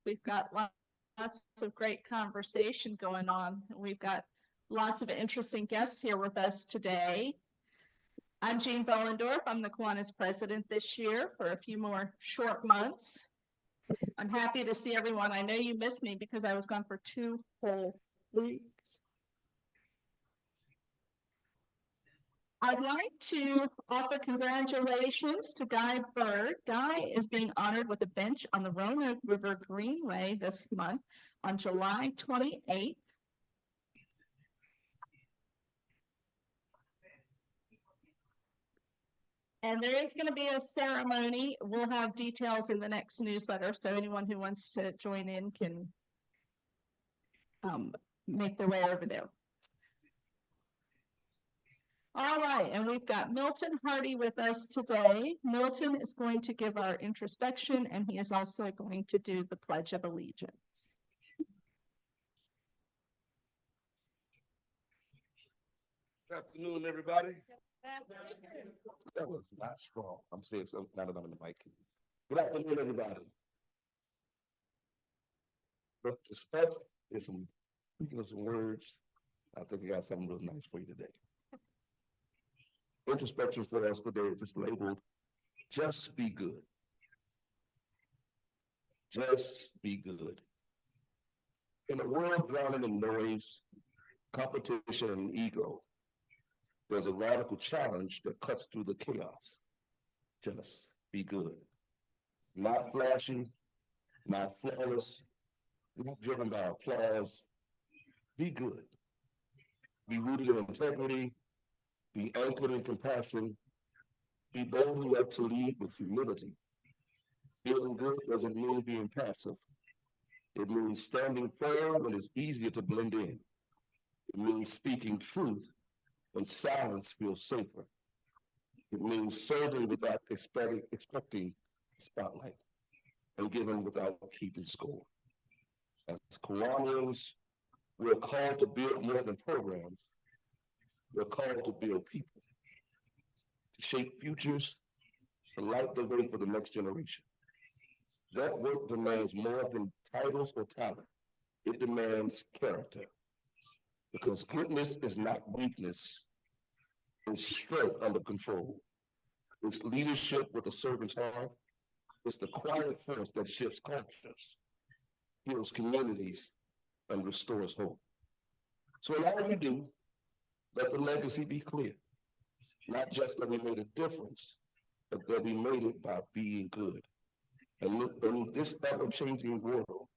We've got lots of great conversation going on. We've got lots of interesting guests here with us today. I'm Jean Bollendorf. I'm the Kiwanis president this year for a few more short months. I'm happy to see everyone. I know you missed me because I was gone for 2 whole weeks. I'd like to offer congratulations to Guy Bird. Guy is being honored with a bench on the Roanoke River Greenway this month on July 28th. And there is going to be a ceremony. We'll have details in the next newsletter, so anyone who wants to join in can make their way over there. All right, and we've got Milton Hardy with us today. Milton is going to give our introspection, and he is also going to do the Pledge of Allegiance. Good afternoon, everybody. That was not strong. I'm saying something now that I'm in the mic. Good afternoon, everybody. Respect is speaking of some words. I think I got something real nice for you today. Introspection for us today is labeled "Just Be Good." Just be good. In a world drowning in noise, competition, and ego, there's a radical challenge that cuts through the chaos. Just be good. Not flashy, not flawless, not driven by applause. Be good. Be rooted in integrity. Be anchored in compassion. Be bold enough to lead with humility. Feeling good doesn't mean being passive. It means standing firm when it's easier to blend in. It means speaking truth when silence feels safer. It means serving without expecting spotlight and giving without keeping score. As Kiwanians, we're called to build more than programs. We're called to build people, to shape futures, to light the way for the next generation. That work demands more than titles or talent. It demands character. Because goodness is not weakness, it's strength under control. It's leadership with a servant's heart. It's the quiet force that shifts cultures, heals communities, and restores hope. So in all we do, let the legacy be clear. Not just that we made a difference, but that we made it by being good. And in this ever-changing world,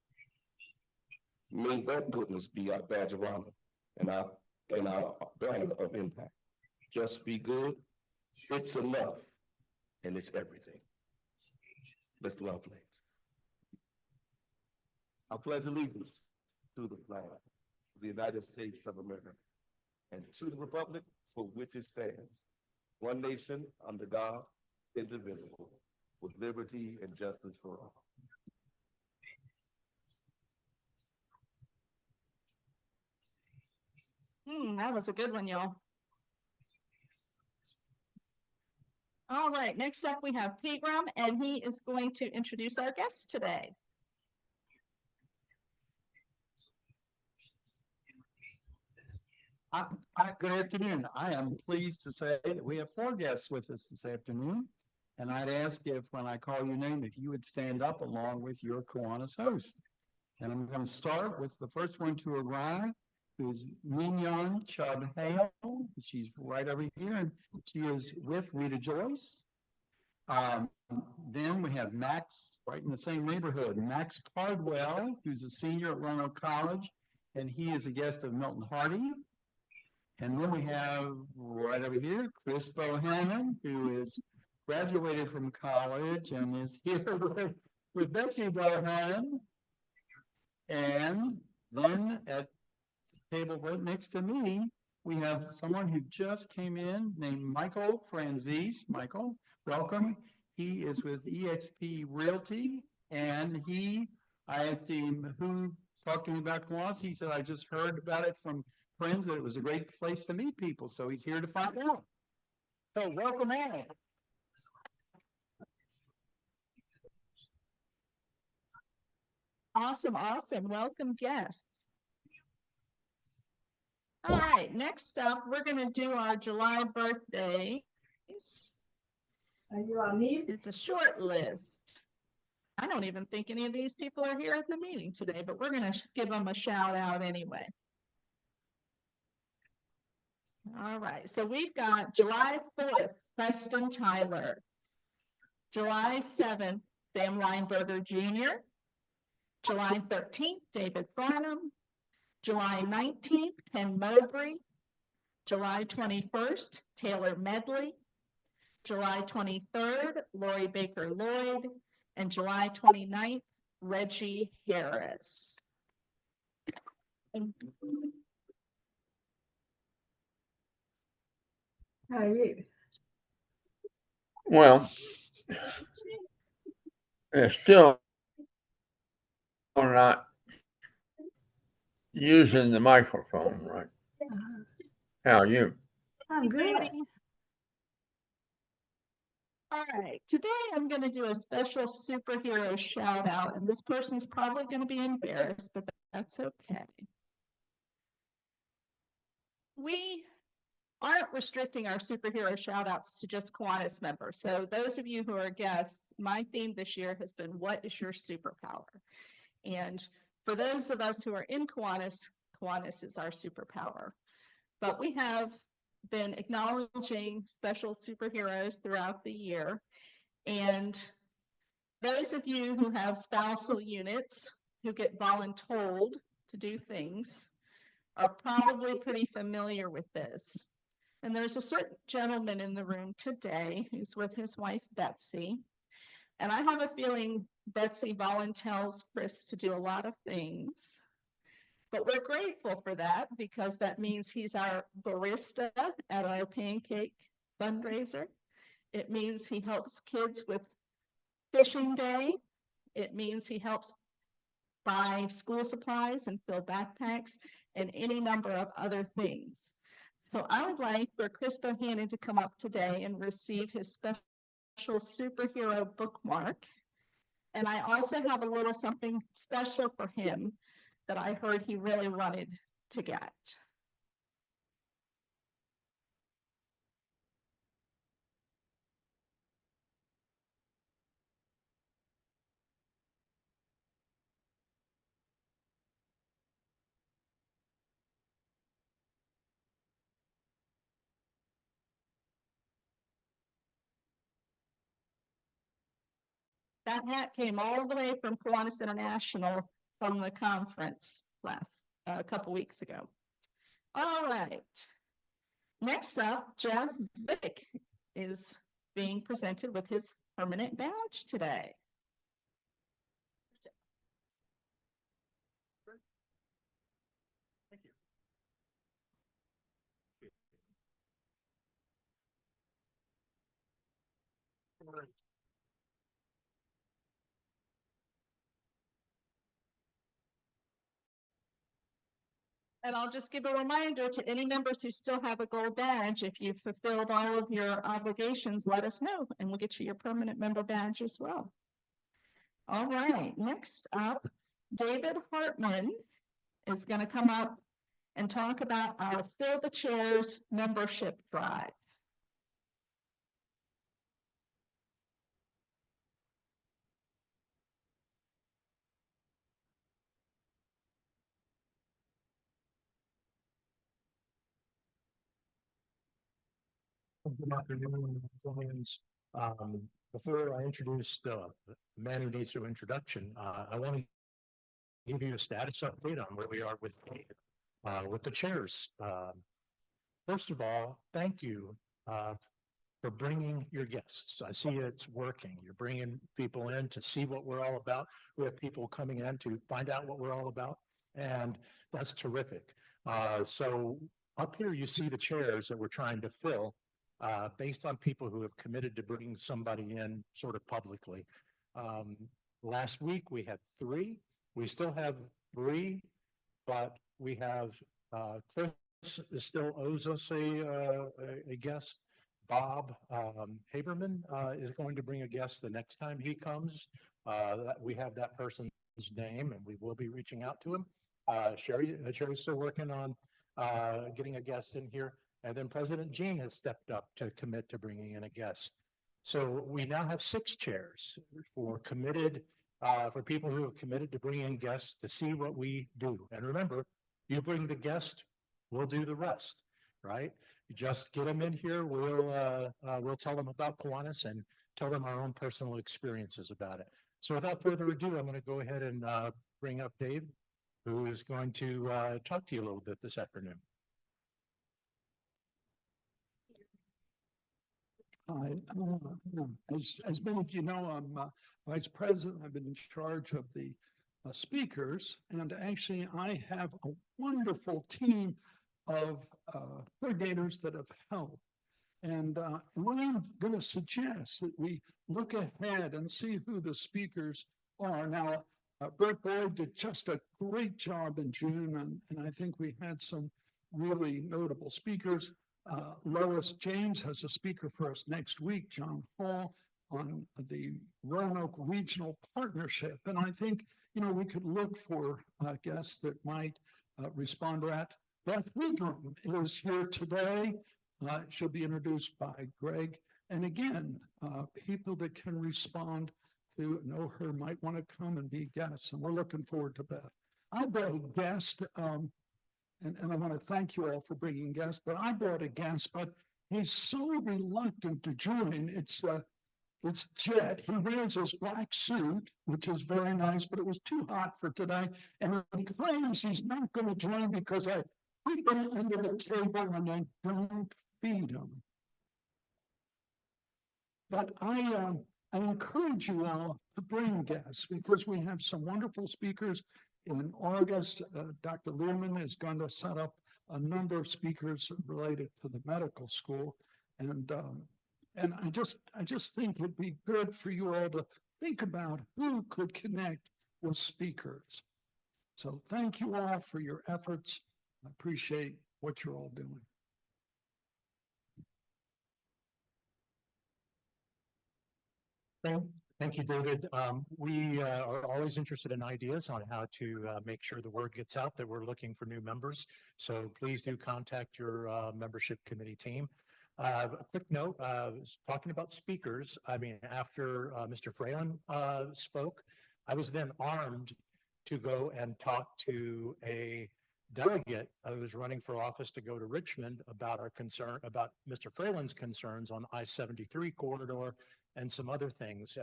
may that goodness be our badge of honor and our banner of impact. Just be good. It's enough, and it's everything. Let's do our pledge. I pledge allegiance to the flag of the United States of America and to the republic for which it stands, one nation under God, indivisible, with liberty and justice for all. That was a good one, y'all. All right, next up we have Pegram, and he is going to introduce our guest today. Good afternoon. I am pleased to say that we have 4 guests with us this afternoon. And I'd ask if, when I call your name, if you would stand up along with your Kiwanis host. And I'm going to start with the first one to arrive, who is Mignon Chubb Hale. She's right over here, and she is with Rita Joyce. Then we have Max, right in the same neighborhood, Max Cardwell, who's a senior at Roanoke College, and he is a guest of Milton Hardy. And then we have right over here, Chris Bohannon, who is graduated from college and is here with Betsy Bohannon. And then at the table right next to me, we have someone who just came in named Michael Franzese. Michael, welcome. He is with eXp Realty, and I asked him who talked to me about Kiwanis. He said, I just heard about it from friends that it was a great place to meet people. So he's here to find out. So welcome in. Awesome, awesome. Welcome guests. All right, next up, we're going to do our July birthdays. Are you on mute? It's a short list. I don't even think any of these people are here at the meeting today, but we're going to give them a shout out anyway. All right, so we've got July 4th, Preston Tyler. July 7th, Sam Weinberger Jr. July 13th, David Farnham. July 19th, Ken Mowbray. July 21st, Taylor Medley. July 23rd, Lori Baker Lloyd. And July 29th, Reggie Harris. How are you? Well, they're still not using the microphone right. How are you? I'm good. All right, today I'm going to do a special superhero shout out, and this person's probably going to be embarrassed, but that's okay. We aren't restricting our superhero shout outs to just Kiwanis members. So those of you who are guests, my theme this year has been, what is your superpower? And for those of us who are in Kiwanis, Kiwanis is our superpower. But we have been acknowledging special superheroes throughout the year. And those of you who have spousal units who get voluntold to do things are probably pretty familiar with this. And there's a certain gentleman in the room today who's with his wife, Betsy. And I have a feeling Betsy volunteers Chris to do a lot of things. But we're grateful for that because that means he's our barista at our pancake fundraiser. It means he helps kids with fishing day. It means he helps buy school supplies and fill backpacks and any number of other things. So I would like for Chris Bohannon to come up today and receive his special superhero bookmark. And I also have a little something special for him that I heard he really wanted to get. That hat came all the way from Kiwanis International from the conference a couple weeks ago. All right. Next up, Jeff Vick is being presented with his permanent badge today. Thank you. And I'll just give a reminder to any members who still have a gold badge, if you've fulfilled all of your obligations, let us know and we'll get you your permanent member badge as well. All right, next up, David Hartman is going to come up and talk about our Fill the Chairs membership drive. Good afternoon, friends. Before I introduce the man who needs no introduction, I want to give you a status update on where we are with the chairs. First of all, thank you for bringing your guests. I see it's working. You're bringing people in to see what we're all about. We have people coming in to find out what we're all about, and that's terrific. So up here, you see the chairs that we're trying to fill. Based on people who have committed to bringing somebody in sort of publicly. Last week we had 3. We still have 3, but we have Chris still owes us a guest. Bob Haberman is going to bring a guest the next time he comes. We have that person name, and we will be reaching out to him. Sherry's still working on getting a guest in here, and then President Jean has stepped up to commit to bringing in a guest. So we now have 6 chairs for people who have committed to bringing in guests to see what we do. And remember, you bring the guest, we'll do the rest, right? You just get them in here. We'll tell them about Kiwanis and tell them our own personal experiences about it. So without further ado, I'm going to go ahead and bring up Dave, who is going to talk to you a little bit this afternoon. Hi, as many of you know, I'm vice president. I've been in charge of the speakers, and actually I have a wonderful team of coordinators that have helped. And what I'm going to suggest that we look ahead and see who the speakers are. Now, Bert Boyd did just a great job in June, and I think we had some really notable speakers. Lois James has a speaker for us next week, John Hall, on the Roanoke Regional Partnership. And I think, we could look for guests that might respond to that. Beth Woodrum is here today. She'll be introduced by Greg. And again, people that can respond to know her might want to come and be guests. And we're looking forward to Beth. I brought a guest, and I want to thank you all for bringing guests, but I brought a guest, but he's so reluctant to join. It's Jet. He wears his black suit, which is very nice, but it was too hot for today. And he claims he's not going to join because I put him under the table and I don't feed him. But I encourage you all to bring guests because we have some wonderful speakers. In August, Dr. Learman is going to set up a number of speakers related to the medical school. And I just think it'd be good for you all to think about who could connect with speakers. So thank you all for your efforts. I appreciate what you're all doing. Thank you, David. We are always interested in ideas on how to make sure the word gets out that we're looking for new members. So please do contact your membership committee team. A quick note, talking about speakers, after Mr. Fralin spoke, I was then armed to go and talk to a delegate who was running for office to go to Richmond about about Mr. Fralin's concerns on I-73 corridor and some other things.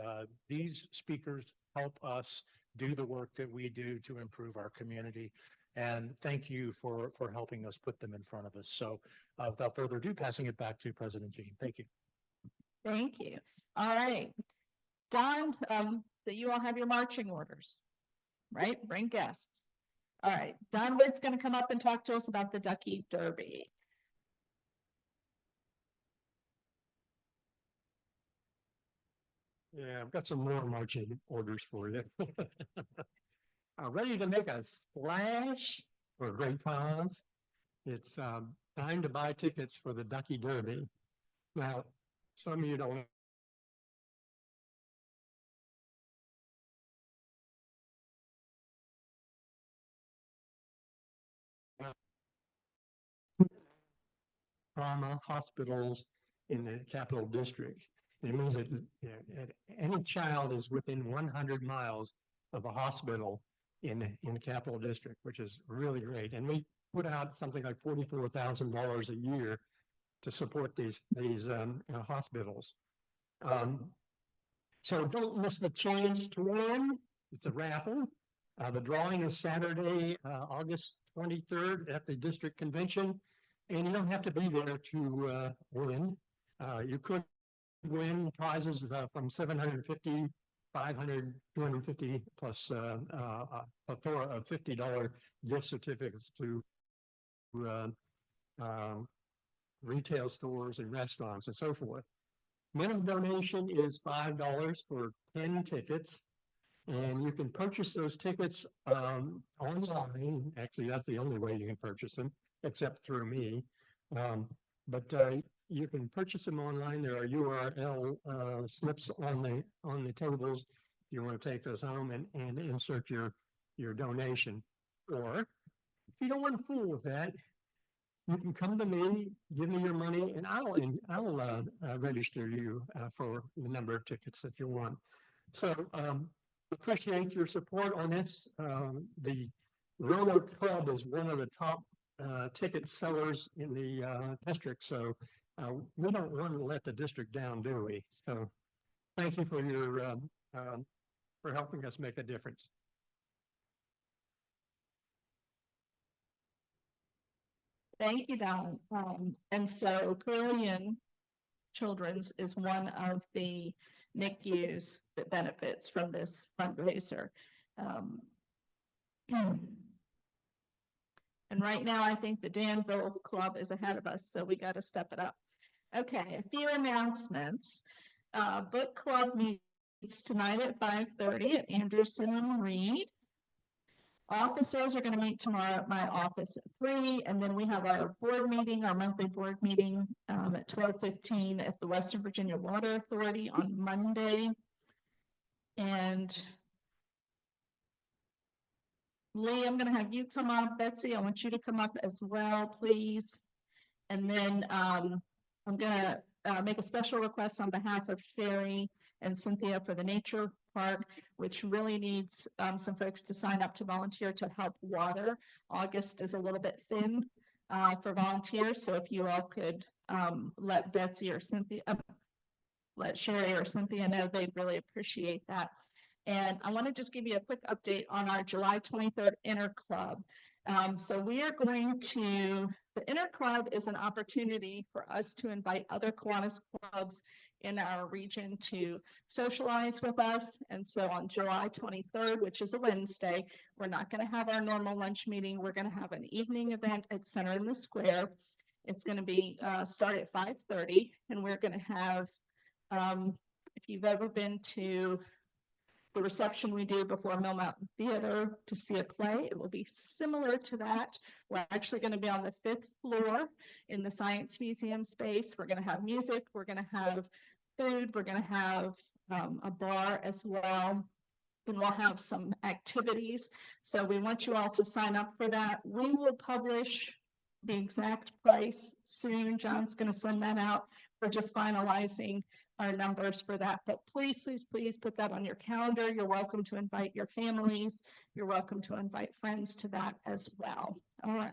These speakers help us do the work that we do to improve our community. And thank you for helping us put them in front of us. So without further ado, passing it back to President Jean. Thank you. Thank you. All right. Don, so you all have your marching orders, right? Bring guests. All right. Don Witt's going to come up and talk to us about the Ducky Derby. Yeah, I've got some more marching orders for you. Ready to make a splash for a great cause? It's time to buy tickets for the Ducky Derby. Now, some of you don't trauma hospitals in the Capital District. It means that any child is within 100 miles of a hospital in the Capital District, which is really great. And we put out something like $44,000 a year to support these hospitals. So don't miss the chance to win. It's a raffle. The drawing is Saturday, August 23rd at the district convention. And you don't have to be there to win. You could win prizes from $750, $500, $250 plus a $50 gift certificates to retail stores and restaurants and so forth. Minimum donation is $5 for 10 tickets, and you can purchase those tickets online. Actually, that's the only way you can purchase them, except through me. But you can purchase them online. There are URL slips on the tables, you want to take those home and insert your donation. Or if you don't want to fool with that, you can come to me, give me your money, and I'll register you for the number of tickets that you want. So appreciate your support on this. The Roanoke Club is one of the top ticket sellers in the district, so we don't want to let the district down, do we? So thank you for your for helping us make a difference. Thank you, Don. And so Carillion Children's is one of the NICUs that benefits from this fundraiser. And right now, I think the Danville Club is ahead of us, so we got to step it up. Okay, a few announcements. Book club meets tonight at 5:30 at Anderson and Reed. Officers are going to meet tomorrow at my office at 3, and then we have our board meeting, our monthly board meeting at 12:15 at the Western Virginia Water Authority on Monday. And Lee, I'm going to have you come up. Betsy, I want you to come up as well, please. And then I'm going to make a special request on behalf of Sherry and Cynthia for the nature park, which really needs some folks to sign up to volunteer to help water. August is a little bit thin for volunteers, so if you all could let Betsy or Cynthia, let Sherry or Cynthia know, they'd really appreciate that. And I want to just give you a quick update on our July 23rd Inner Club. So we are going to, the Inner Club is an opportunity for us to invite other Kiwanis clubs in our region to socialize with us. And so on July 23rd, which is a Wednesday, we're not going to have our normal lunch meeting. We're going to have an evening event at Center in the Square. It's going to be start at 5:30, and we're going to have, if you've ever been to the reception we do before Mill Mountain Theater to see a play, it will be similar to that. We're actually going to be on the 5th floor in the Science Museum space. We're going to have music. We're going to have food. We're going to have a bar as well. And we'll have some activities. So we want you all to sign up for that. We will publish the exact price soon. John's going to send that out. We're just finalizing our numbers for that, but please, please, please put that on your calendar. You're welcome to invite your families. You're welcome to invite friends to that as well. All right.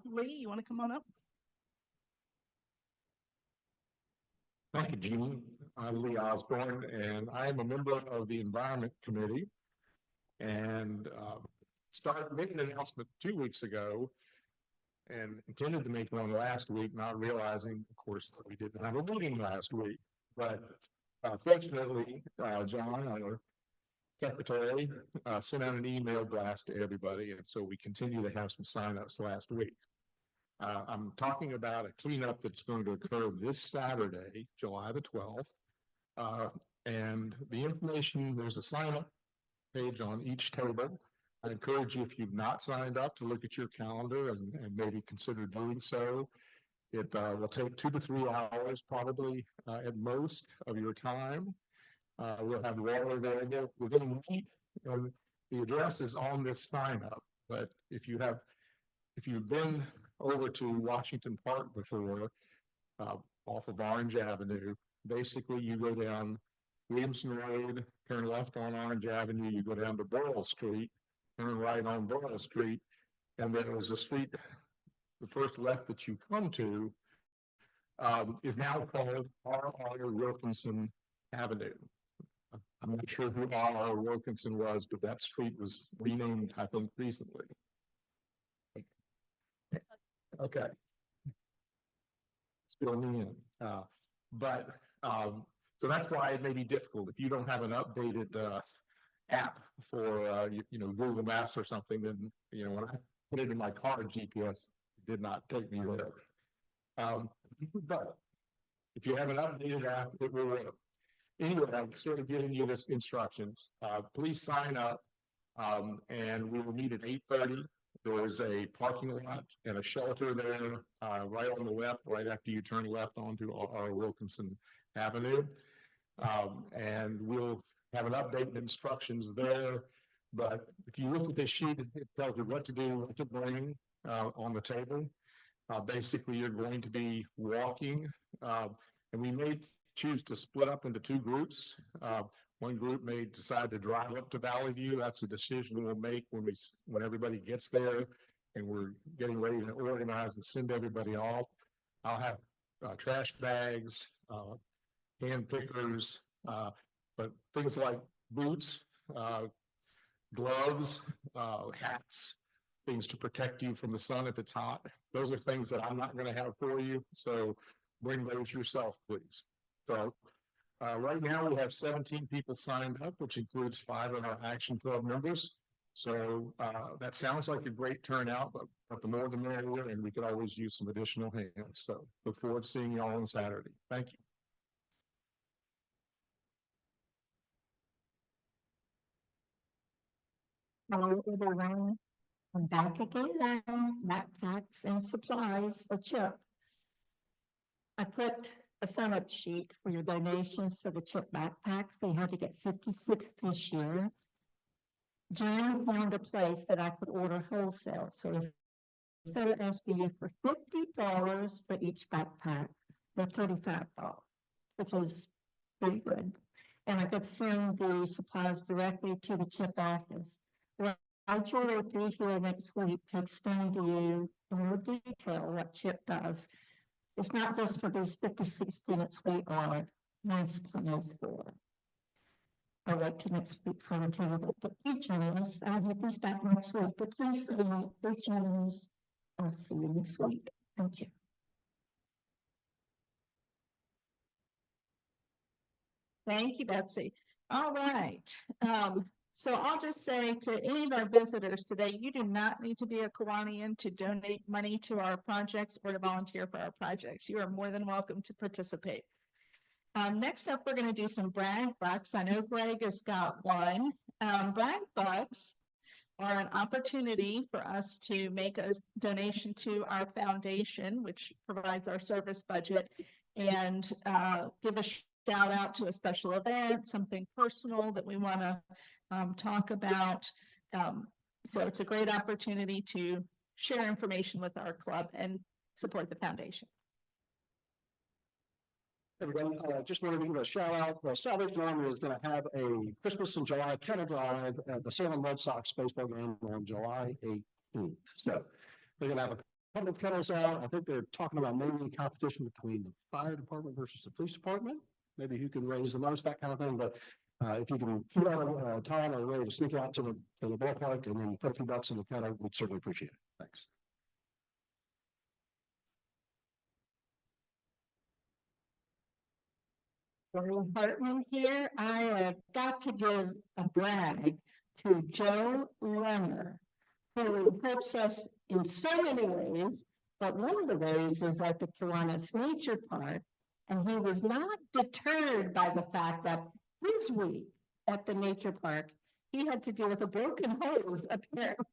Lee, you want to come on up? Thank you, Jean. I'm Lee Osborne, and I am a member of the Environment Committee, and started making an announcement 2 weeks ago and intended to make one last week, not realizing, of course, that we didn't have a meeting last week. But fortunately, John, our secretary, sent out an email blast to everybody, and so we continue to have some signups last week. I'm talking about a cleanup that's going to occur this Saturday, July the 12th. And the information, there's a sign-up page on each table. I encourage you, if you've not signed up, to look at your calendar and maybe consider doing so. It will take 2 to 3 hours, probably at most, of your time. We'll have water available. We're going to meet, the address is on this sign-up, but if you've been over to Washington Park before, off of Orange Avenue, basically you go down Williamson Road, turn left on Orange Avenue, you go down to Burrell Street, turn right on Burrell Street, and then there's a street, the first left that you come to is now called R.R. Wilkinson Avenue. I'm not sure who R.R. Wilkinson was, but that street was renamed, I think, recently. Okay. It's filling me in. So that's why it may be difficult. If you don't have an updated app for, Google Maps or something, then, when I put it in my car, GPS did not take me there. But if you have an updated app, it will work. Anyway, I'm sort of giving you this instructions. Please sign up, and we will meet at 8:30. There's a parking lot and a shelter there, right on the left, right after you turn left onto our Wilkinson Avenue. And we'll have an update and instructions there. But if you look at this sheet, it tells you what to do, what to bring on the table. Basically, you're going to be walking, and we may choose to split up into two groups. One group may decide to drive up to Valley View. That's a decision we'll make when everybody gets there and we're getting ready to organize and send everybody off. I'll have trash bags, hand pickers, but things like boots, gloves, hats, things to protect you from the sun if it's hot. Those are things that I'm not going to have for you. So bring those yourself, please. So right now we have 17 people signed up, which includes 5 of our Action Club members. So that sounds like a great turnout, but the more the merrier, and we could always use some additional hands. So look forward to seeing you all on Saturday. Thank you. Hello, everyone. I'm back again, backpacks and supplies for Chip. I put a sign-up sheet for your donations for the Chip backpacks. We had to get 56 this year. Jan found a place that I could order wholesale, so instead of asking you for $50 for each backpack, they're $35, which is pretty good. And I could send the supplies directly to the Chip office. Well, I'll try to be here next week to explain to you in more detail what Chip does. It's not just for these 56 students we are nice supplies for. I'll wait till next week for the table, but please join us. I'll get this back next week, but please join us. I'll see you next week. Thank you. Thank you, Betsy. All right. So I'll just say to any of our visitors today, you do not need to be a Kiwanian to donate money to our projects or to volunteer for our projects. You are more than welcome to participate. Next up, we're going to do some brag bucks. I know Greg has got one. Brag bucks are an opportunity for us to make a donation to our foundation, which provides our service budget, and give a shout out to a special event, something personal that we want to talk about. So it's a great opportunity to share information with our club and support the foundation. Everyone, just wanted to give a shout out. The Salvation Army is going to have a Christmas in July kennel drive at the Salem Red Sox baseball game on July 18th. So they're going to have a couple of kennels out. I think they're talking about maybe competition between the fire department versus the police department. Maybe who can raise the most, that kind of thing. But if you can figure out a time or a way to sneak out to the ballpark and then put a few bucks in the kennel, we'd certainly appreciate it. Thanks. Hartman here. I have got to give a brag to Joe Lerner, who helps us in so many ways, but one of the ways is at the Kiwanis Nature Park, and he was not deterred by the fact that this week at the nature park, he had to deal with a broken hose apparently.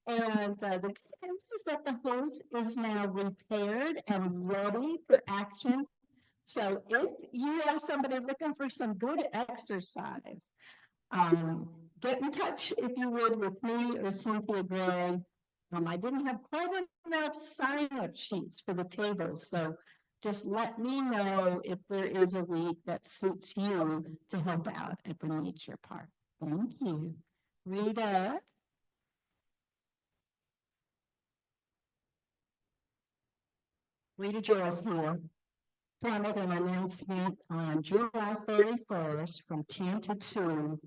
And the good news is that the hose is now repaired and ready for action. So if you are somebody looking for some good exercise, get in touch if you would with me or Cynthia Gray. I didn't have quite enough sign-up sheets for the tables, so just let me know if there is a week that suits you to help out at the nature park. Thank you. Rita. Rita Joyce here. So I make an announcement on July 31st from 10 to 2.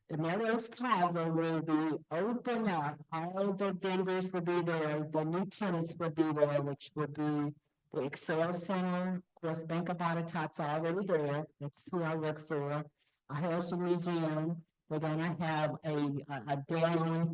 The Melrose Plaza will be open up. All the vendors will be there. The new tenants will be there, which will be the Excel Center. Of course, Bank of Botetourt's already there. That's who I work for. A Harrison Museum. We're going to have a dairy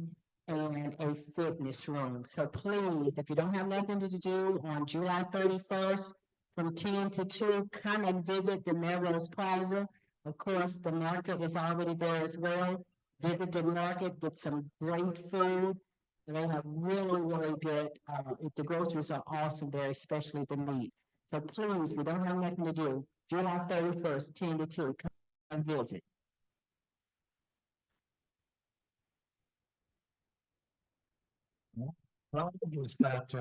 and a fitness room. So please, if you don't have nothing to do on July 31st, from 10 to 2, come and visit the Melrose Plaza. Of course, the market is already there as well. Visit the market, get some great food. They have really, really good, the groceries are awesome there, especially the meat. So please, we don't have nothing to do. July 31st, 10 to 2, come and visit. Well, is that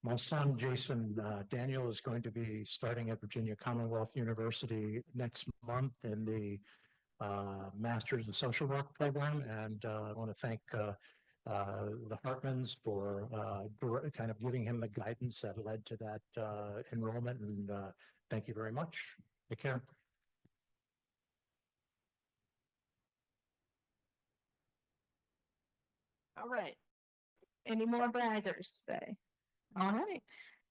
my son Jason Daniel is going to be starting at Virginia Commonwealth University next month in the Masters in Social Work program, and I want to thank the Hartmans for kind of giving him the guidance that led to that enrollment. And thank you very much. Take care. All right. Any more braggers today? All right.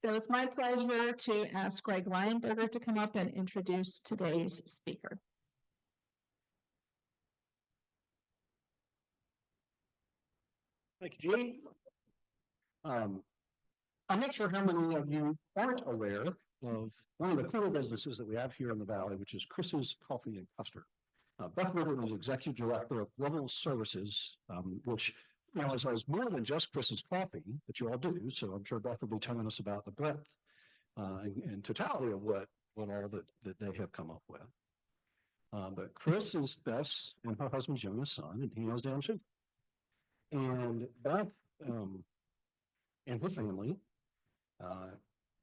So it's my pleasure to ask Greg Weinberger to come up and introduce today's speaker. Thank you, Jean. I'm not sure how many of you aren't aware of one of the cool businesses that we have here in the Valley, which is Chris's Coffee and Custard. Beth Ritter is Executive Director of Global Services, which is more than just Chris's Coffee that you all do. So I'm sure Beth will be telling us about the breadth and totality of what all that they have come up with. But Chris is Beth's and her husband's youngest son, and he has Down syndrome. And Beth and her family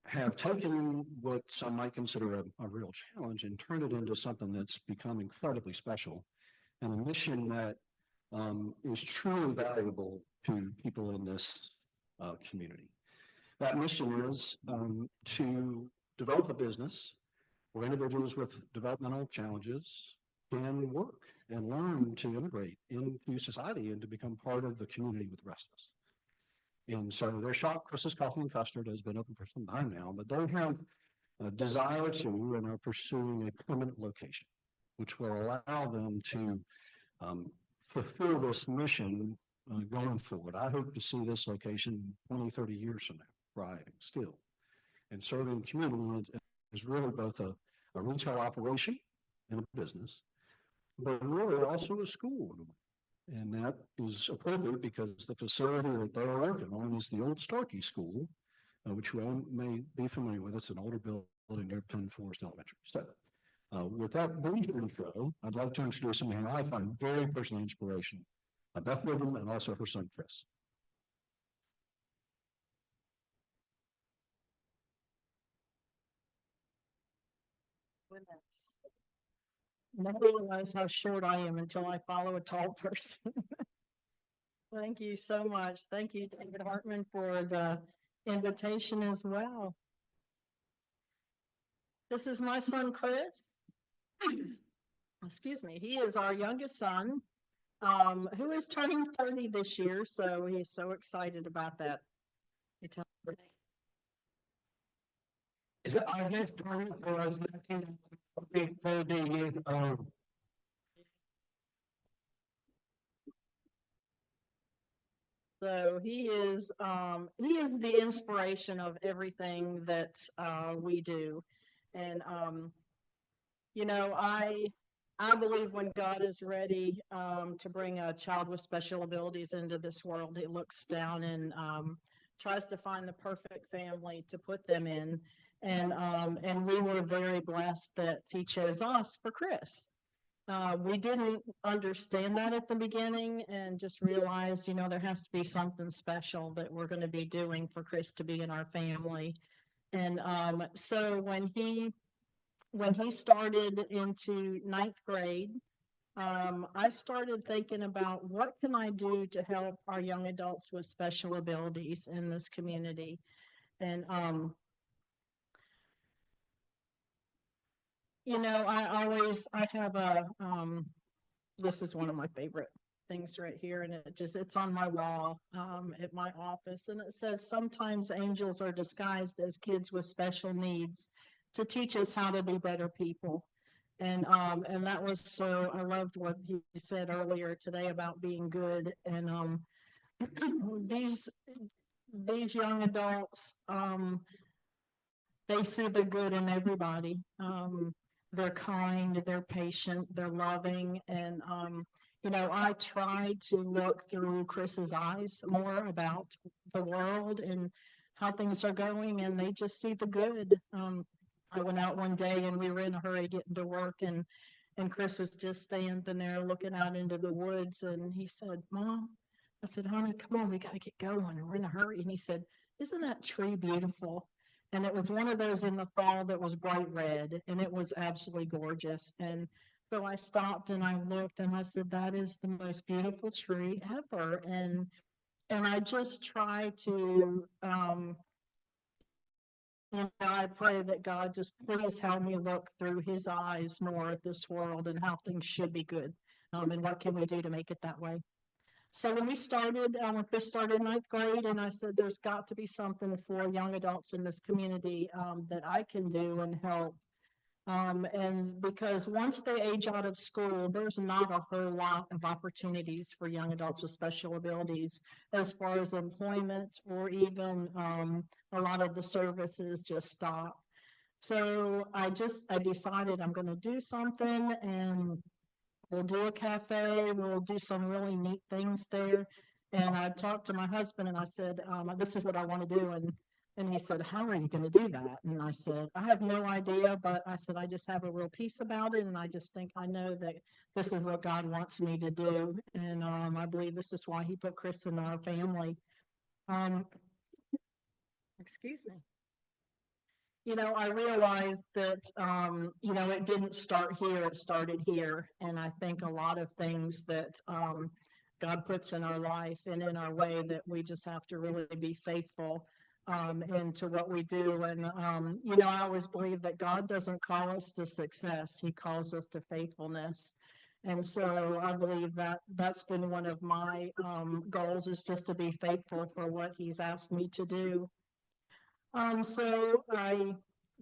have taken what some might consider a real challenge and turned it into something that's become incredibly special and a mission that is truly valuable to people in this community. That mission is to develop a business where individuals with developmental challenges can work and learn to integrate into society and to become part of the community with the rest of us. And so their shop, Chris's Coffee and Custard, has been open for some time now, but they have a desire to and are pursuing a permanent location, which will allow them to fulfill this mission going forward. I hope to see this location 20, 30 years from now, thriving still. And serving the community is really both a retail operation and a business, but really also a school. And that is appropriate because the facility that they are working on is the old Starkey School, which you may be familiar with. It's an older building near Penn Forest Elementary. So with that brief intro, I'd like to introduce someone who I find very personally inspirational, Beth Ritter and also her son, Chris. Never realize how short I am until I follow a tall person. Thank you so much. Thank you, David Hartman, for the invitation as well. This is my son, Chris. Excuse me. He is our youngest son, who is turning 30 this year. So he's so excited about that. Is it our next time for us 30 years old? So he is the inspiration of everything that we do. And I believe when God is ready to bring a child with special abilities into this world, he looks down and tries to find the perfect family to put them in. And we were very blessed that he chose us for Chris. We didn't understand that at the beginning and just realized, there has to be something special that we're going to be doing for Chris to be in our family. And so when he started into 9th grade, I started thinking about what can I do to help our young adults with special abilities in this community. And I have this is one of my favorite things right here, and it's on my wall at my office, and it says, sometimes angels are disguised as kids with special needs to teach us how to be better people. And that was so, I loved what he said earlier today about being good. And these young adults, they see the good in everybody. They're kind, they're patient, they're loving. And, I tried to look through Chris's eyes more about the world and how things are going, and they just see the good. I went out one day and we were in a hurry getting to work, and Chris was just standing there looking out into the woods, and he said, Mom, I said, honey, come on, we got to get going. We're in a hurry. And he said, isn't that tree beautiful? And it was one of those in the fall that was bright red, and it was absolutely gorgeous. And so I stopped and I looked and I said, that is the most beautiful tree ever. And I just try to, I pray that God just please help me look through his eyes more at this world and how things should be good. And what can we do to make it that way? So when we started, when Chris started ninth grade, and I said, there's got to be something for young adults in this community that I can do and help. And because once they age out of school, there's not a whole lot of opportunities for young adults with special abilities as far as employment, or even a lot of the services just stop. So I decided I'm going to do something, and we'll do a cafe, we'll do some really neat things there. And I talked to my husband and I said, this is what I want to do. And he said, how are you going to do that? And I said, I have no idea, but I said, I just have a real peace about it. And I just think I know that this is what God wants me to do. And I believe this is why he put Chris in our family. Excuse me. I realized that, it didn't start here, it started here. And I think a lot of things that God puts in our life and in our way, that we just have to really be faithful into what we do. And, I always believe that God doesn't call us to success, he calls us to faithfulness. And so I believe that that's been one of my goals, is just to be faithful for what he's asked me to do. So I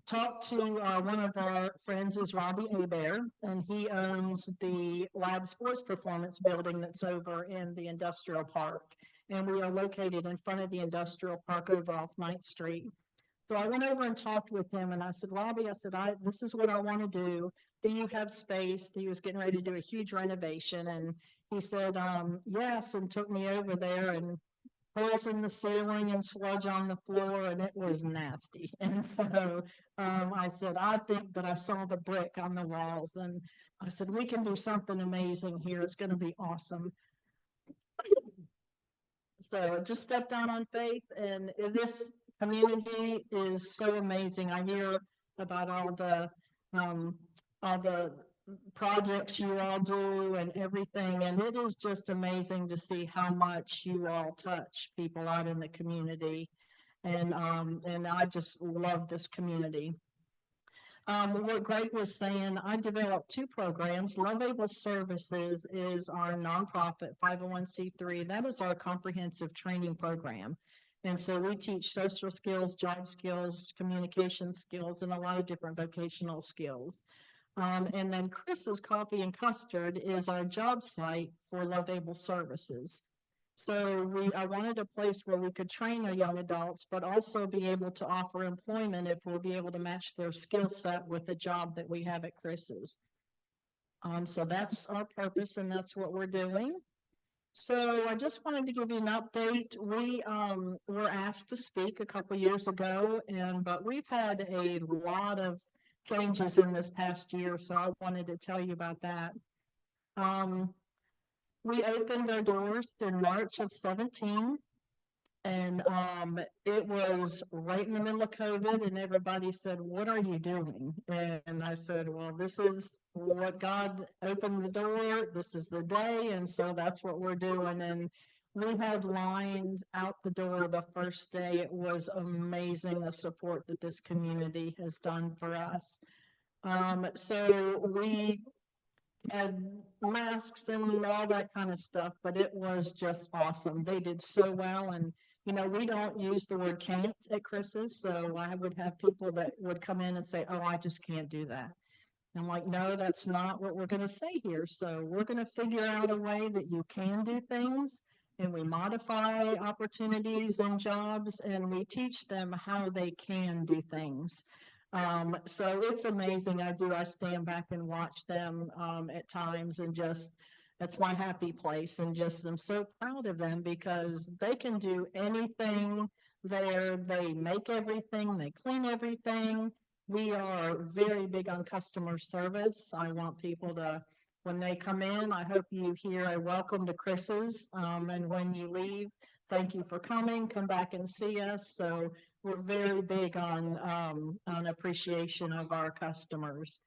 talked to one of our friends, is Robbie Hebert, and he owns the Lab Sports Performance building that's over in the industrial park. And we are located in front of the industrial park over off 9th Street. So I went over and talked with him, and I said, Robbie, I said, this is what I want to do. Do you have space? He was getting ready to do a huge renovation. And he said, yes, and took me over there, and holes in the ceiling and sludge on the floor, and it was nasty. And so I said, I think that I saw the brick on the walls, and I said, we can do something amazing here. It's going to be awesome. So I just stepped out on faith, and this community is so amazing. I hear about all the projects you all do and everything, and it is just amazing to see how much you all touch people out in the community. And I just love this community. What Greg was saying, I developed 2 programs. Love Able Services is our nonprofit 501c3. That is our comprehensive training program. And so we teach social skills, job skills, communication skills, and a lot of different vocational skills. And then Chris's Coffee and Custard is our job site for Love Able Services. So I wanted a place where we could train our young adults, but also be able to offer employment if we'll be able to match their skill set with the job that we have at Chris's. So that's our purpose, and that's what we're doing. So I just wanted to give you an update. We were asked to speak a couple years ago, but we've had a lot of changes in this past year, so I wanted to tell you about that. We opened our doors in March of 17, and it was right in the middle of COVID, and everybody said, what are you doing? And I said, well, this is what God opened the door, this is the day, and so that's what we're doing. And we had lines out the door the first day. It was amazing, the support that this community has done for us. So we had masks and all that kind of stuff, but it was just awesome. They did so well. And we don't use the word can't at Chris's, so I would have people that would come in and say, oh, I just can't do that. I'm like, no, that's not what we're going to say here. So we're going to figure out a way that you can do things, and we modify opportunities and jobs, and we teach them how they can do things. So it's amazing. I stand back and watch them at times, and just, that's my happy place. And just, I'm so proud of them because they can do anything there. They make everything, they clean everything. We are very big on customer service. I want people to when they come in, I hope you hear a welcome to Chris's. And when you leave, thank you for coming. Come back and see us. So we're very big on appreciation of our customers.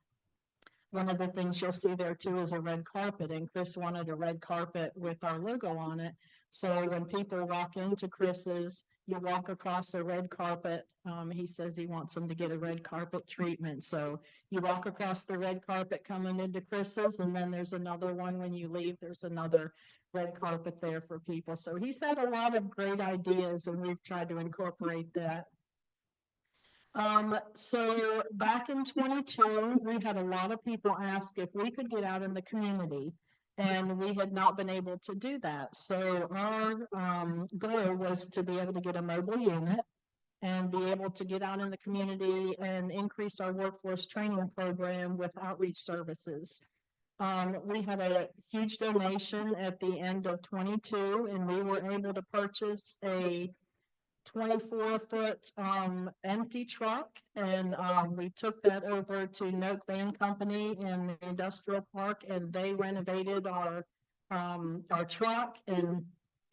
One of the things you'll see there too is a red carpet, and Chris wanted a red carpet with our logo on it. So when people walk into Chris's, you walk across a red carpet. He says he wants them to get a red carpet treatment. So you walk across the red carpet coming into Chris's, and then there's another one when you leave. There's another red carpet there for people. So he's had a lot of great ideas, and we've tried to incorporate that. So back in 22, we had a lot of people ask if we could get out in the community, and we had not been able to do that. So our goal was to be able to get a mobile unit and be able to get out in the community and increase our workforce training program with outreach services. We had a huge donation at the end of 22, and we were able to purchase a 24-foot empty truck, and we took that over to Noke Van Company in the industrial park, and they renovated our truck, and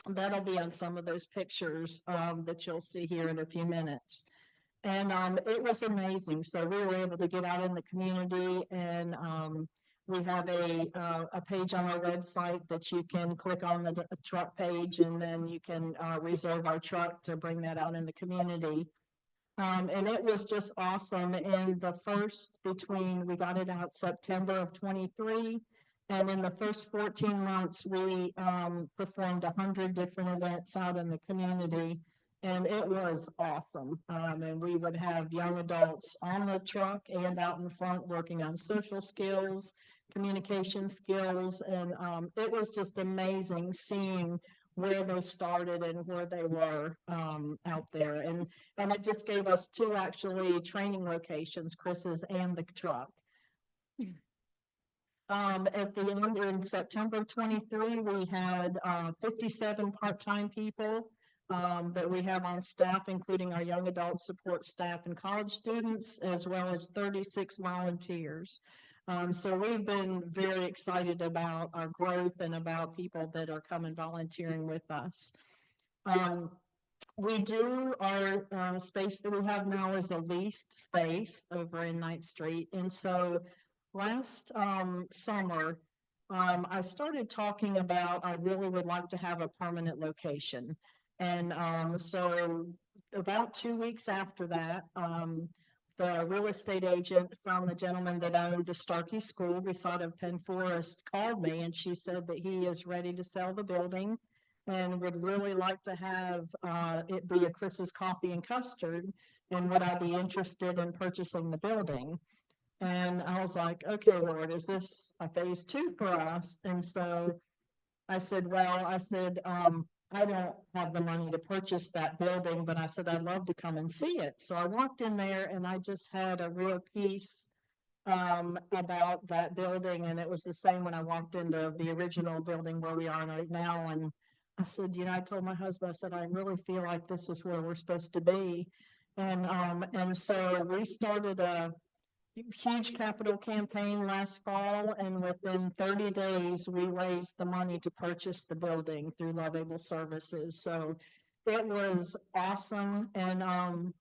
that'll be on some of those pictures that you'll see here in a few minutes. And it was amazing. So we were able to get out in the community, and we have a page on our website that you can click on the truck page, and then you can reserve our truck to bring that out in the community. And it was just awesome. And we got it out September of 23. And in the first 14 months, we performed 100 different events out in the community. And it was awesome. And we would have young adults on the truck and out in front working on social skills, communication skills, and it was just amazing seeing where they started and where they were out there. And it just gave us 2 actually training locations, Chris's and the truck. At the end in September of 23, we had 57 part-time people that we have on staff, including our young adult support staff and college students, as well as 36 volunteers. So we've been very excited about our growth and about people that are coming volunteering with us. Our space that we have now is a leased space over in 9th Street. And so last summer, I started talking about I really would like to have a permanent location. And so about 2 weeks after that, the real estate agent from the gentleman that owned the Starkey School beside of Penn Forest called me, and she said that he is ready to sell the building and would really like to have it be a Chris's Coffee and Custard, and would I be interested in purchasing the building? And I was like, okay, Lord, is this a phase 2 for us? And so I said, I don't have the money to purchase that building, but I said, I'd love to come and see it. So I walked in there, and I just had a real peace about that building. And it was the same when I walked into the original building where we are right now. And I said, I told my husband, I said, I really feel like this is where we're supposed to be. And so we started a huge capital campaign last fall, and within 30 days we raised the money to purchase the building through Love Able Services. So it was awesome, and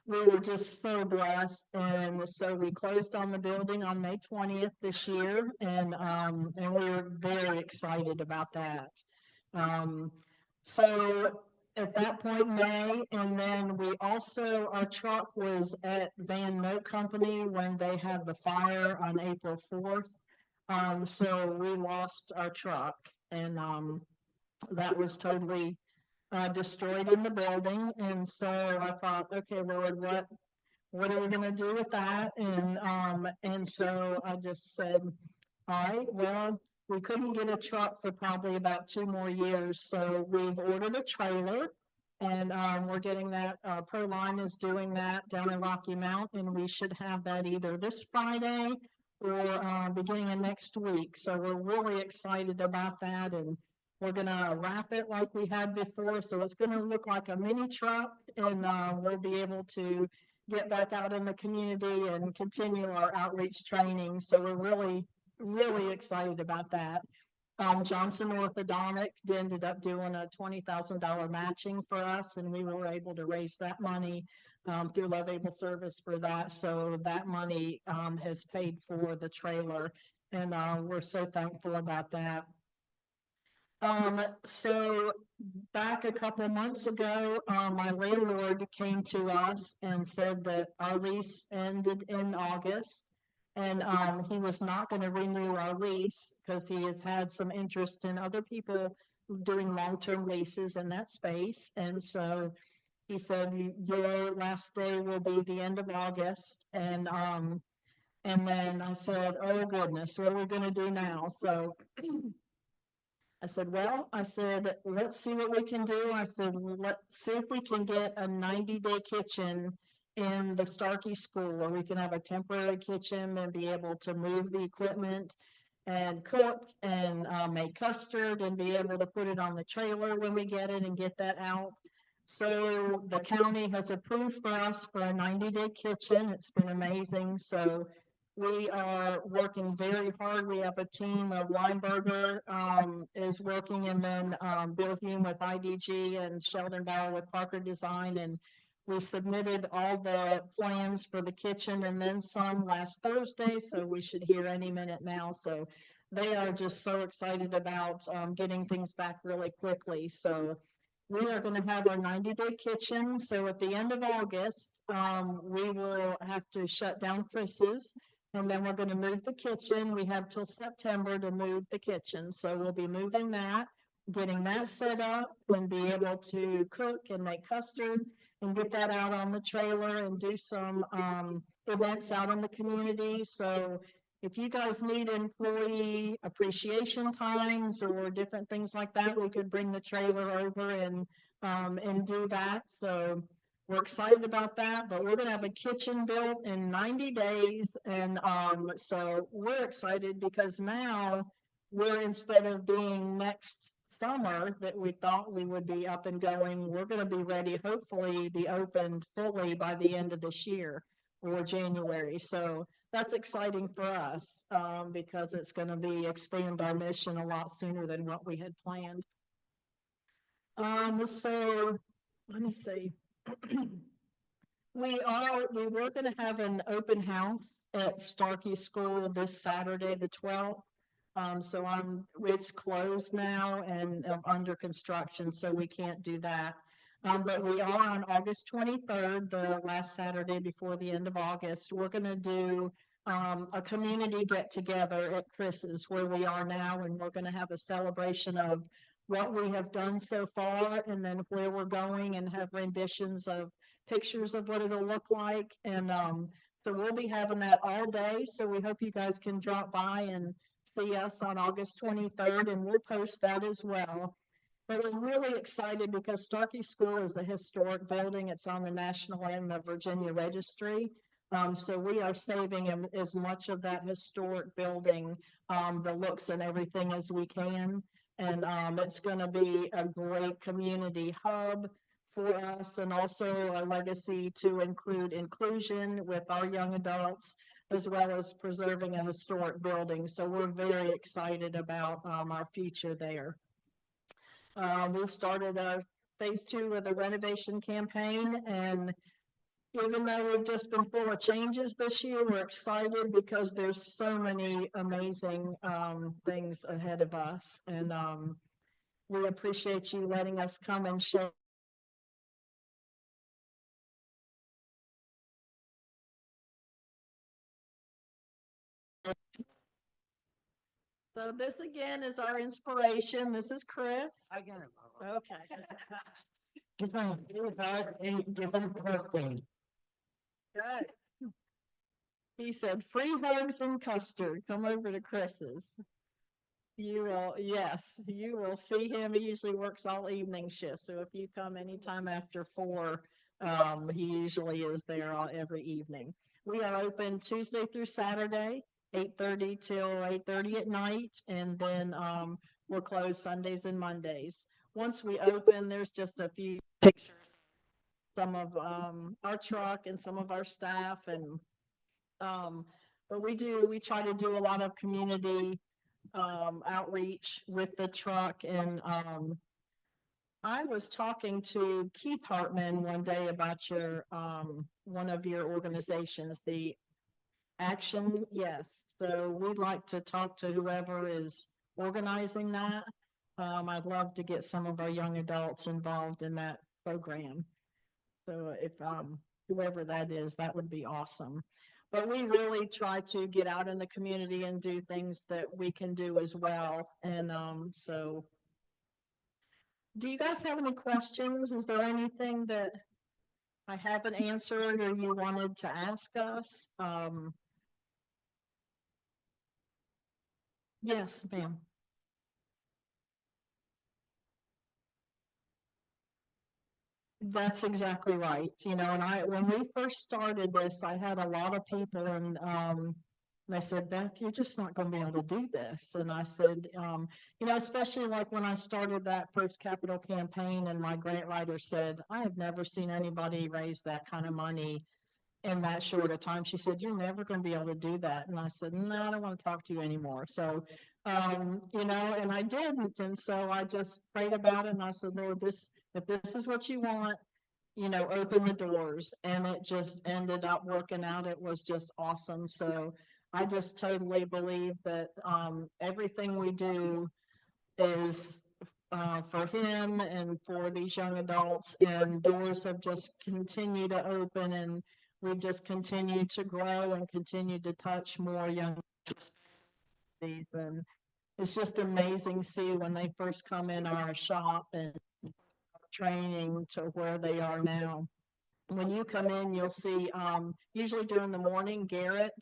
we were just so blessed. And so we closed on the building on May 20th this year, and we were very excited about that. So at that point, May, and then we also, our truck was at Van Noke Company when they had the fire on April 4th. So we lost our truck, and that was totally destroyed in the building. And so I thought, okay, Lord, what are we going to do with that? And so I just said, all right, well, we couldn't get a truck for probably about 2 more years. So we've ordered a trailer, and we're getting that. Proline is doing that down in Rocky Mount, and we should have that either this Friday or beginning of next week. So we're really excited about that, and we're going to wrap it like we had before. So it's going to look like a mini truck, and we'll be able to get back out in the community and continue our outreach training. So we're really really excited about that. Johnson Orthodontic ended up doing a $20,000 matching for us, and we were able to raise that money through Love Able Service for that. So that money has paid for the trailer, and we're so thankful about that. So back a couple of months ago, my landlord came to us and said that our lease ended in August. And he was not going to renew our lease because he has had some interest in other people doing long-term leases in that space. And so he said, your last day will be the end of August. And then I said, oh goodness, what are we going to do now? So I said, well, I said, let's see what we can do. I said, let's see if we can get a 90-day kitchen in the Starkey School where we can have a temporary kitchen and be able to move the equipment and cook and make custard and be able to put it on the trailer when we get it and get that out. So the county has approved for us for a 90-day kitchen. It's been amazing. So we are working very hard. We have a team of Weinberger is working, and then Bill Hume with IDG and Sheldon Bauer with Parker Design. And we submitted all the plans for the kitchen and then some last Thursday. So we should hear any minute now. So they are just so excited about getting things back really quickly. So we are going to have our 90-day kitchen. So at the end of August, we will have to shut down Chris's. And then we're going to move the kitchen. We have till September to move the kitchen. So we'll be moving that, getting that set up, and be able to cook and make custard and get that out on the trailer and do some events out in the community. So if you guys need employee appreciation times or different things like that, we could bring the trailer over and do that. So we're excited about that, but we're going to have a kitchen built in 90 days. And so we're excited because now we're, instead of being next summer that we thought we would be up and going, we're going to be ready, hopefully be opened fully by the end of this year or January. So that's exciting for us because it's going to be expand our mission a lot sooner than what we had planned. So let me see. We were going to have an open house at Starkey School this Saturday, the 12th. So it's closed now and under construction, so we can't do that. But we are on August 23rd, the last Saturday before the end of August. We're going to do a community get together at Chris's where we are now, and we're going to have a celebration of what we have done so far and then where we're going, and have renditions of pictures of what it'll look like. And so we'll be having that all day. So we hope you guys can drop by and see us on August 23rd, and we'll post that as well. But we're really excited because Starkey School is a historic building. It's on the National and the Virginia Registry. So we are saving as much of that historic building, the looks and everything as we can. And it's going to be a great community hub for us, and also a legacy to include inclusion with our young adults, as well as preserving a historic building. So we're very excited about our future there. We've started phase 2 of the renovation campaign, and even though we've just been full of changes this year, we're excited because there's so many amazing things ahead of us. And we appreciate you letting us come and share. So this again is our inspiration. This is Chris. I get it. Okay. Good. He said, free hugs and custard. Come over to Chris's. You will, yes, you will see him. He usually works all evening shifts. So if you come anytime after 4, he usually is there every evening. We are open Tuesday through Saturday, 8:30 till 8:30 at night. And then we're closed Sundays and Mondays. Once we open, there's just a few pictures, some of our truck and some of our staff, and But we try to do a lot of community outreach with the truck. And I was talking to Keith Hartman one day about your one of your organizations, the Action. Yes. So we'd like to talk to whoever is organizing that. I'd love to get some of our young adults involved in that program. So if whoever that is, that would be awesome. But we really try to get out in the community and do things that we can do as well. And so do you guys have any questions? Is there anything that I haven't answered or you wanted to ask us? Yes, ma'am. That's exactly right. You know, and when we first started this, I had a lot of people and they said, Beth, you're just not going to be able to do this. And I said, you know, especially like when I started that first capital campaign and my grant writer said, I have never seen anybody raise that kind of money in that short a time. She said, you're never going to be able to do that. And I said, no, I don't want to talk to you anymore. So, you know, and I didn't. And so I just prayed about it. And I said, Lord, if this is what you want, you know, open the doors. And it just ended up working out. It was just awesome. So I just totally believe that everything we do is for him and for these young adults, and doors have just continued to open, and we've just continued to grow and continue to touch more young adults. And it's just amazing to see when they first come in our shop and training to where they are now. When you come in, you'll see usually during the morning, Garrett,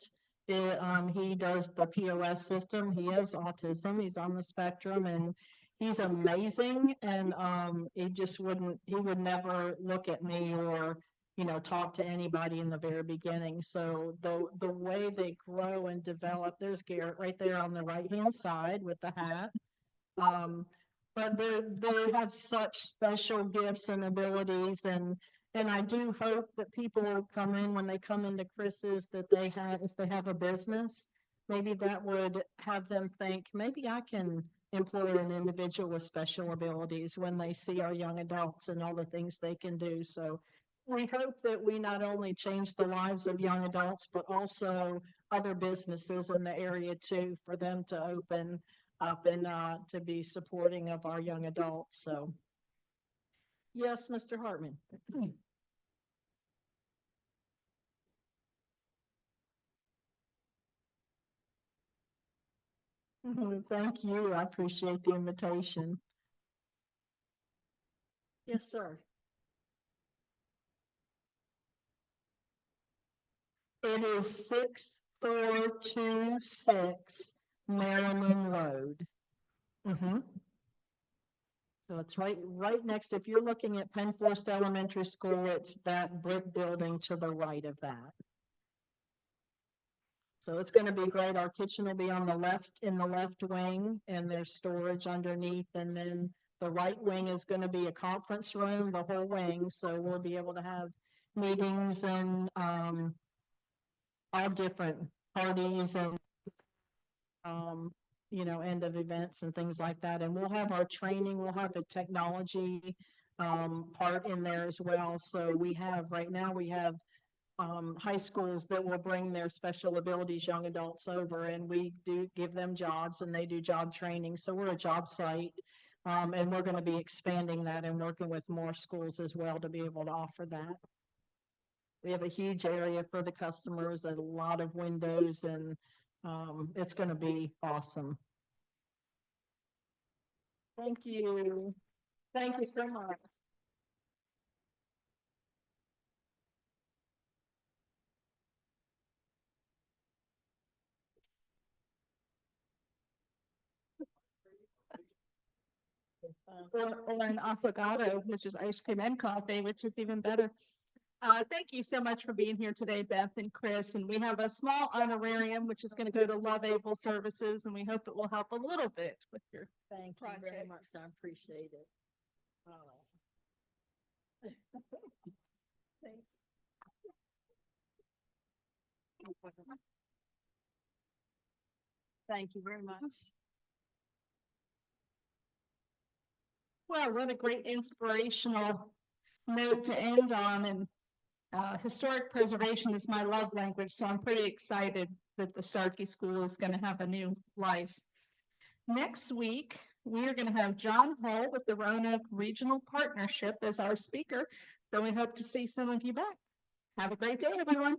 he does the POS system. He has autism. He's on the spectrum, and he's amazing. And he would never look at me or, you know, talk to anybody in the very beginning. So the way they grow and develop, there's Garrett right there on the right-hand side with the hat. But they have such special gifts and abilities, and I do hope that people will come in when they come into Chris's, that if they have a business, maybe that would have them think, maybe I can employ an individual with special abilities when they see our young adults and all the things they can do. So we hope that we not only change the lives of young adults, but also other businesses in the area too, for them to open up and to be supporting of our young adults. So yes, Mr. Hartman. Thank you. I appreciate the invitation. Yes, sir. It is 6426 Merriman Road. So it's right next, if you're looking at Penn Forest Elementary School, it's that brick building to the right of that. So it's going to be great. Our kitchen will be on the left, in the left wing, and there's storage underneath. And then the right wing is going to be a conference room, the whole wing. So we'll be able to have meetings and all different parties and you know, end of events and things like that. And we'll have our training, we'll have the technology part in there as well. So right now we have high schools that will bring their special abilities young adults over, and we do give them jobs and they do job training. So we're a job site, and we're going to be expanding that and working with more schools as well to be able to offer that. We have a huge area for the customers and a lot of windows, and it's going to be awesome. Thank you. Thank you so much. Or an affogato, which is ice cream and coffee, which is even better. Thank you so much for being here today, Beth and Chris. And we have a small honorarium, which is going to go to Love Able Services, and we hope it will help a little bit with your Thank you very much. I appreciate it. Thank you. Thank you very much. Well, what a great inspirational note to end on, and historic preservation is my love language, so I'm pretty excited that the Starkey School is going to have a new life. Next week, we are going to have John Hull with the Roanoke Regional Partnership as our speaker, so we hope to see some of you back. Have a great day, everyone.